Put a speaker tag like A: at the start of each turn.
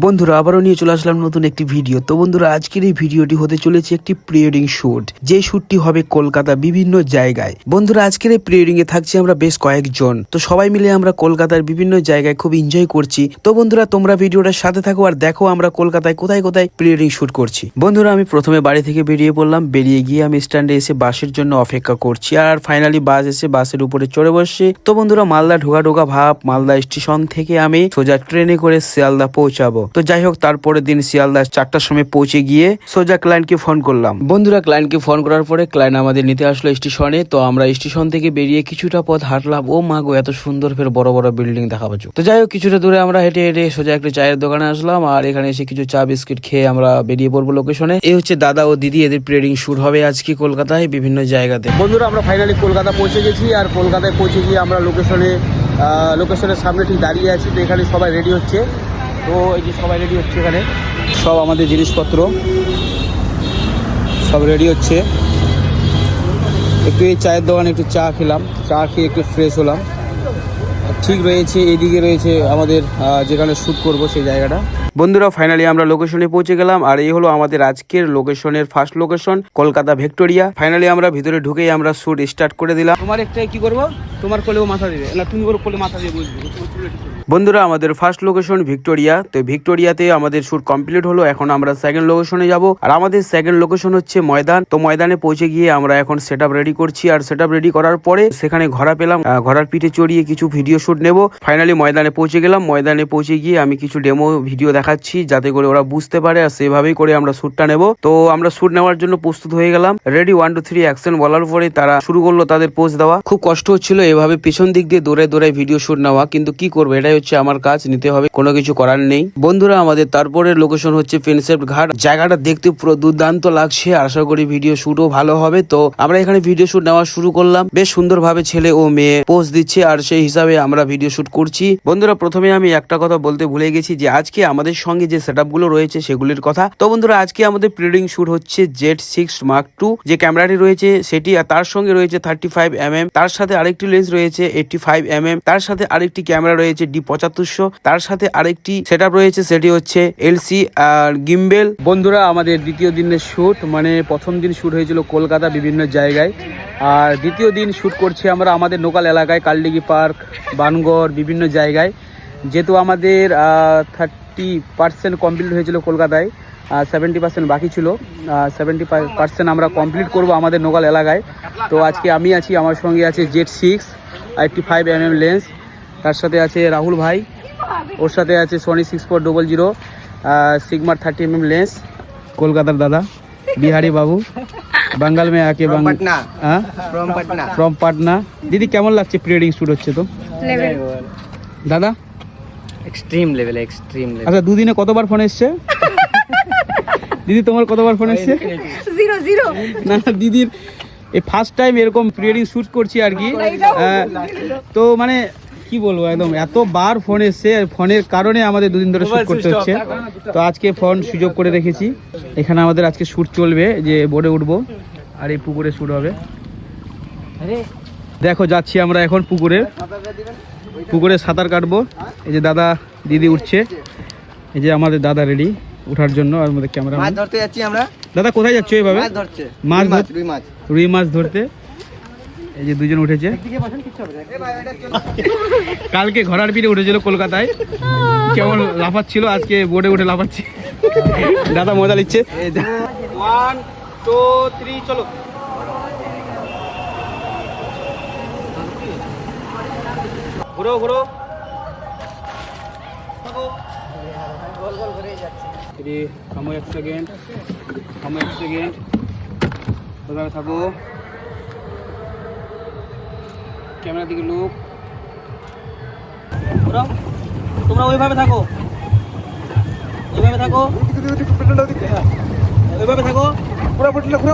A: বন্ধুরা আবারও নিয়ে চলে আসলাম নতুন একটি ভিডিও। তো বন্ধুরা আজকের এই ভিডিওটি হতে চলেছে একটি প্রি ওয়েডিং শুট, যে শুটটি হবে কলকাতা বিভিন্ন জায়গায়। বন্ধুরা আজকের এই প্রি ওয়েডিং এ থাকছি আমরা বেশ কয়েকজন, তো সবাই মিলে আমরা কলকাতার বিভিন্ন জায়গায় খুব এনজয় করছি। তো বন্ধুরা তোমরা ভিডিওটার সাথে থাকো আর দেখো আমরা কলকাতায় কোথায় কোথায় প্রি ওয়েডিং শুট করছি। বন্ধুরা আমি প্রথমে বাড়ি থেকে বেরিয়ে পড়লাম, বেরিয়ে গিয়ে আমি স্ট্যান্ডে এসে বাসের জন্য অপেক্ষা করছি, আর ফাইনালি বাস এসে বাসের উপরে চড়ে বসছি। তো বন্ধুরা মালদা ঢোকা ভাব, মালদা স্টেশন থেকে আমি সোজা ট্রেনে করে শিয়ালদা পৌঁছাবো। তো যাই হোক তারপরের দিন শিয়ালদা 4টার সময় পৌঁছে গিয়ে সোজা ক্লায়েন্টকে ফোন করলাম। বন্ধুরা ক্লায়েন্টকে ফোন করার পরে ক্লায়েন্ট আমাদের নিতে আসলো স্টেশনে। তো আমরা স্টেশন থেকে বেরিয়ে কিছুটা পথ হাঁটলাম। ও মা গো, এত সুন্দর ফের বড় বড় বিল্ডিং দেখা পাচ্ছ। তো যাই হোক কিছুটা দূরে আমরা হেঁটে হেঁটে সোজা একটা চায়ের দোকানে আসলাম, আর এখানে এসে কিছু চা বিস্কিট খেয়ে আমরা বেরিয়ে পড়বো লোকেশনে। এই হচ্ছে দাদা ও দিদি, এদের প্রি ওয়েডিং শুট হবে আজকে কলকাতায় বিভিন্ন জায়গাতে।
B: বন্ধুরা আমরা ফাইনালি কলকাতা পৌঁছে গেছি, আর কলকাতায় পৌঁছে গিয়ে আমরা লোকেশনের সামনে ঠিক দাঁড়িয়ে আছি। তো এখানে সবাই রেডি হচ্ছে। তো এই যে সবাই রেডি হচ্ছে, এখানে সব আমাদের জিনিসপত্র সব রেডি হচ্ছে। একটু এই চায়ের দোকানে একটু চা খেলাম, চা খেয়ে একটু ফ্রেশ হলাম। ঠিক রয়েছে, এইদিকে রয়েছে আমাদের যেখানে শ্যুট করব সেই জায়গাটা।
A: বন্ধুরা ফাইনালি আমরা লোকেশনে পৌঁছে গেলাম, আর এই হলো আমাদের আজকের লোকেশনের first location, Kolkata Victoria. Finally আমরা ভিতরে ঢুকেই আমরা শুট স্টার্ট করে দিলাম।
B: তোমার একটাই কি করবো, তোমার কোলেও মাথা দিবে না, তুমি ওর কোলে মাথা দিয়ে বসবে।
A: বন্ধুরা আমাদের ফার্স্ট লোকেশন ভিক্টোরিয়া। তো ভিক্টোরিয়াতে আমাদের শুট কমপ্লিট হলো। এখন আমরা সেকেন্ড লোকেশনে যাব, আর আমাদের সেকেন্ড লোকেশন হচ্ছে ময়দান। তো ময়দানে পৌঁছে গিয়ে আমরা এখন সেটআপ রেডি করছি, আর সেটআপ রেডি করার পরে সেখানে ঘোড়া পেলাম, ঘোড়ার পিঠে চড়িয়ে কিছু ভিডিও শুট নেব। ফাইনালি ময়দানে পৌঁছে গেলাম। ময়দানে পৌঁছে গিয়ে আমি কিছু ডেমো ভিডিও দেখাচ্ছি যাতে করে ওরা বুঝতে পারে, আর সেভাবেই করে আমরা শুটটা নেব। তো আমরা শুট নেওয়ার জন্য প্রস্তুত হয়ে গেলাম। রেডি 1 2 3 অ্যাকশন বলার পরে তারা শুরু করলো তাদের পোজ দেওয়া। খুব কষ্ট হচ্ছিল এভাবে পিছন দিক দিয়ে দৌড়ে দৌড়ে ভিডিও শুট নেওয়া, কিন্তু কি করবো, এটাই হচ্ছে আমার কাজ, নিতে হবে, কোনো কিছু করার নেই। বন্ধুরা আমাদের তারপরে লোকেশন হচ্ছে প্রিন্সেপ ঘাট। জায়গাটা দেখতে পুরো দুর্দান্ত লাগছে, আশা করি ভিডিও শুটও ভালো হবে। তো আমরা এখানে ভিডিও শুট নেওয়া শুরু করলাম। বেশ সুন্দর ভাবে ছেলে ও মেয়ে পোজ দিচ্ছে, আর সেই হিসাবে আমরা ভিডিও শুট করছি। বন্ধুরা প্রথমে আমি একটা কথা বলতে ভুলে গেছি, যে আজকে আমাদের সঙ্গে যে সেটআপ গুলো রয়েছে সেগুলির কথা। তো বন্ধুরা আজকে আমাদের প্রি ওয়েডিং শুট হচ্ছে Z6 Mark II, যে ক্যামেরাটি রয়েছে সেটি, আর তার সঙ্গে রয়েছে 35mm, তার সাথে আরেকটি লেন্স রয়েছে 85mm, তার সাথে আরেকটি ক্যামেরা রয়েছে D7500, তার সাথে আরেকটি সেটআপ রয়েছে সেটি হচ্ছে LC আর গিম্বেল।
B: বন্ধুরা আমাদের দ্বিতীয় দিনের শুট, মানে প্রথম দিন শুট হয়েছিল কলকাতা বিভিন্ন জায়গায়, আর দ্বিতীয় দিন শুট করছি আমরা আমাদের লোকাল এলাকায়, কালডিগি পার্ক, বানগড়, বিভিন্ন জায়গায়। যেহেতু আমাদের 30% কমপ্লিট হয়েছিল কলকাতায়, 70% বাকি ছিল। 70% আমরা কমপ্লিট করব আমাদের লোকাল এলাকায়। তো আজকে আমি আছি, আমার সঙ্গে আছে Z6 85mm লেন্স, তার সাথে আছে রাহুল ভাই, ওর সাথে আছে Sony 6400 সিগমার 30mm লেন্স, কলকাতার দাদা বিহারি বাবু, বাঙ্গাল মে আকে ফ্রম পাটনা। দিদি কেমন লাগছে প্রি ওয়েডিং শুট হচ্ছে? তো দাদা
C: এক্সট্রিম লেভেল, এক্সট্রিম লেভেল।
B: আচ্ছা দুদিনে কতবার ফোন এসছে? দিদি তোমার কতবার ফোন এসছে?
D: জিরো।
B: না দিদির এই ফার্স্ট টাইম এরকম প্রি ওয়েডিং শুট করছি আর কি। তো মানে কি বলবো, একদম এতবার ফোন এসছে, ফোনের কারণে আমাদের দুদিন ধরে শুট করতে হচ্ছে। তো আজকে ফোন সুযোগ করে রেখেছি। এখানে আমাদের আজকে শুট চলবে, যে বোর্ডে উঠবো, আর এই পুকুরে শুট হবে। দেখো যাচ্ছি আমরা এখন পুকুরে সাঁতার কাটবো। এই যে দাদা দিদি উঠছে, এই যে আমাদের দাদা রেডি উঠার জন্য, আর আমাদের ক্যামেরা
C: মাছ ধরতে যাচ্ছি আমরা।
B: দাদা কোথায় যাচ্ছ এইভাবে? রুই মাছ ধরতে। এই যে দুজন উঠেছে, কালকে ঘোড়ার পিঠে উঠেছিল কলকাতায়, কেমন লাফাচ্ছিল, আজকে বোর্ডে উঠে লাফাচ্ছি। দাদা মজা নিচ্ছে। 1 2 3 চলো। ঘুরো থামো, 1 সেকেন্ড ওখানে থাকো, ক্যামেরা দিকে লোক ঘুরাও, তোমরা ওইভাবে থাকো, পুরো